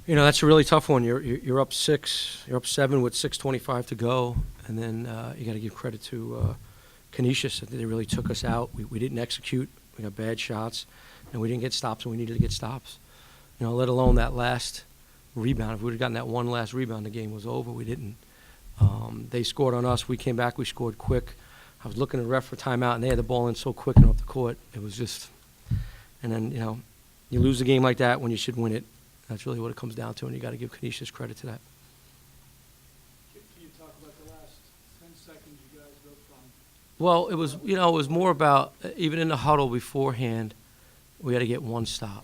That's a really tough one. You're up 6, you're up 7 with 6:25 to go, and then you got to give credit to Canisius. They really took us out. We didn't execute. We got bad shots, and we didn't get stops when we needed to get stops. Let alone that last rebound. If we would have gotten that one last rebound, the game was over. We didn't. They scored on us. We came back. We scored quick. I was looking at the ref for timeout, and they had the ball in so quick and off the court. It was just, and then, you lose a game like that when you should win it. That's really what it comes down to, and you got to give Canisius credit to that. Can you talk about the last 10 seconds you guys wrote from? Well, it was more about, even in the huddle beforehand, we had to get one stop.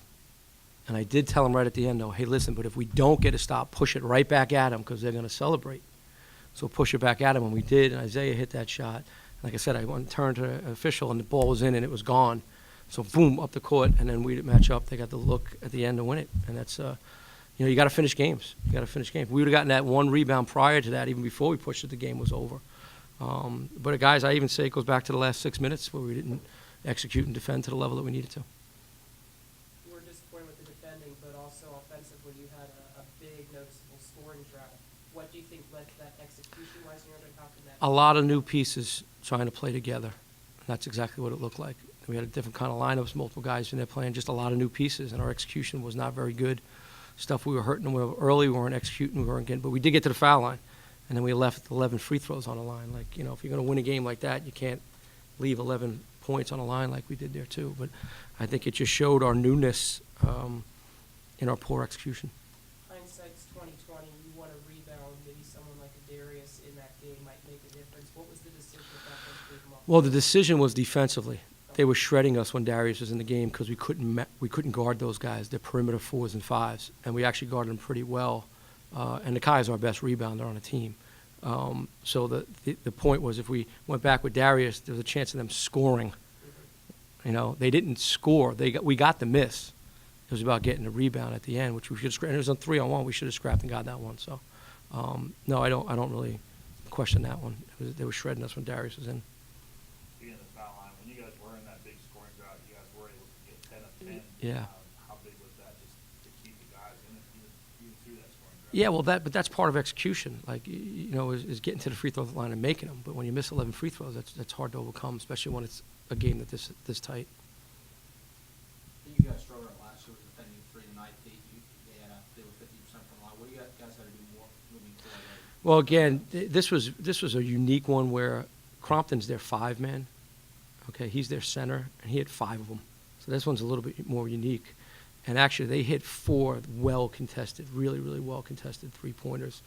And I did tell him right at the end, though, hey, listen, but if we don't get a stop, push it right back at them because they're going to celebrate. So push it back at him, and we did, and Isaiah hit that shot. Like I said, I went and turned to an official, and the ball was in, and it was gone. So boom, up the court, and then we didn't match up. They got the look at the end to win it, and that's, you got to finish games. You got to finish games. We would have gotten that one rebound prior to that, even before we pushed it, the game was over. But guys, I even say it goes back to the last 6 minutes where we didn't execute and defend to the level that we needed to. You were disappointed with the defending, but also offensively, you had a big noticeable scoring drought. What do you think led to that execution-wise? How can that? A lot of new pieces trying to play together. That's exactly what it looked like. We had a different kind of lineups, multiple guys in there playing, just a lot of new pieces, and our execution was not very good. Stuff we were hurting them with early, we weren't executing, we weren't getting, but we did get to the foul line, and then we left 11 free throws on the line. Like, if you're going to win a game like that, you can't leave 11 points on the line like we did there too. But I think it just showed our newness in our poor execution. Hindsight's 2020. You want a rebound. Maybe someone like a Darius in that game might make a difference. What was the decision at that point? Well, the decision was defensively. They were shredding us when Darius was in the game because we couldn't guard those guys. They're perimeter 4s and 5s, and we actually guarded them pretty well. And the Kai is our best rebounder on the team. So the point was, if we went back with Darius, there was a chance of them scoring. They didn't score. We got the miss. It was about getting the rebound at the end, which we should have scrapped. And it was on 3-on-1. We should have scrapped and got that one. So, no, I don't really question that one. They were shredding us when Darius was in. Being the foul line, when you guys were in that big scoring drought, you guys were able to get 10 of 10. Yeah. How big was that just to keep the guys in it, even through that scoring drought? Yeah, well, but that's part of execution. Like, is getting to the free throw line and making them. But when you miss 11 free throws, that's hard to overcome, especially when it's a game that's this tight. You guys struggled last year with defending 3 tonight. They were 50% from the line. What do you guys have to do more moving forward? Well, again, this was a unique one where Crompton's their 5-man. Okay, he's their center, and he hit 5 of them. So this one's a little bit more unique. And actually, they hit 4 well-contested, really, really well-contested three-pointers.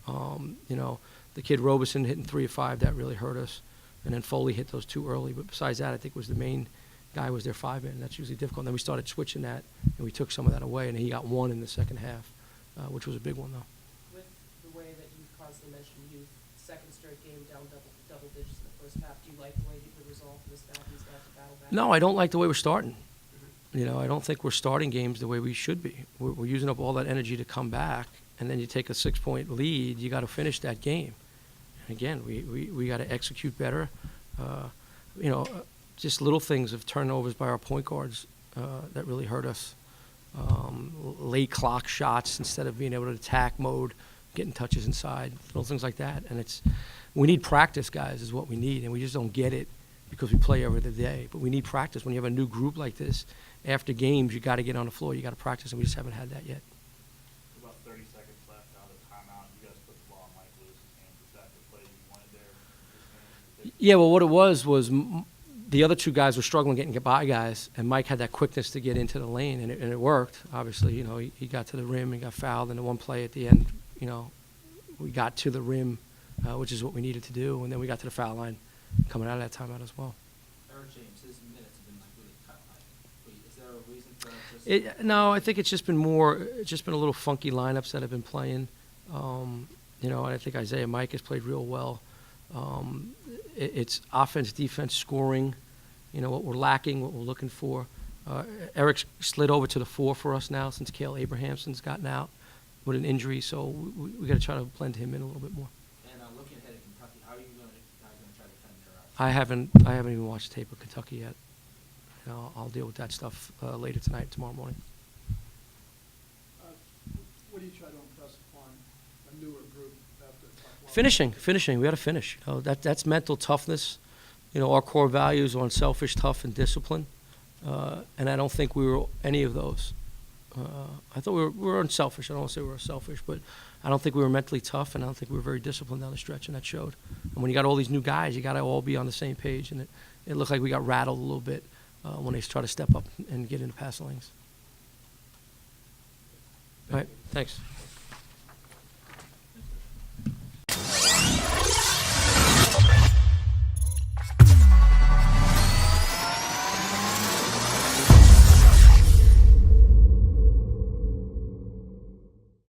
The kid Robeson hitting 3 of 5, that really hurt us. And then Foley hit those 2 early. But besides that, I think was the main guy was their 5-man, and that's usually difficult. And then we started switching that, and we took some of that away, and he got 1 in the second half, which was a big one, though. With the way that you constantly mentioned youth, second straight game down double digits in the first half, do you like the way the result of these guys to battle back? No, I don't like the way we're starting. I don't think we're starting games the way we should be. We're using up all that energy to come back, and then you take a 6-point lead, you got to finish that game. And again, we got to execute better. Just little things of turnovers by our point guards that really hurt us. Late clock shots instead of being able to attack mode, getting touches inside, little things like that. And we need practice, guys, is what we need, and we just don't get it because we play every other day. But we need practice. When you have a new group like this, after games, you got to get on the floor, you got to practice, and we just haven't had that yet. About 30 seconds left out of the timeout. You guys put the ball in Mike Lewis's hands. Is that the play you wanted there? Yeah, well, what it was the other 2 guys were struggling getting by guys, and Mike had that quickness to get into the lane, and it worked. Obviously, he got to the rim, he got fouled, and the one play at the end, we got to the rim, which is what we needed to do, and then we got to the foul line coming out of that timeout as well. Eric James, his minutes have been really cut. Is there a reason for that? No, I think it's just been a little funky lineups that have been playing. And I think Isaiah Mike has played real well. It's offense, defense, scoring. What we're lacking, what we're looking for. Eric's slid over to the 4 for us now since Cale Abrahamson's gotten out with an injury, so we got to try to blend him in a little bit more. And looking ahead at Kentucky, how are you going to try to defend their outside? I haven't even watched tape of Kentucky yet. I'll deal with that stuff later tonight, tomorrow morning. What do you try to impress upon a newer group after a tough loss? Finishing. We got to finish. You know, that's mental toughness. You know, our core values are unselfish, tough, and discipline. And I don't think we were any of those. I thought we were unselfish. I don't want to say we were selfish, but I don't think we were mentally tough, and I don't think we were very disciplined down the stretch, and that showed. And when you got all these new guys, you got to all be on the same page, and it looked like we got rattled a little bit when they try to step up and get into passing lanes. All right, thanks.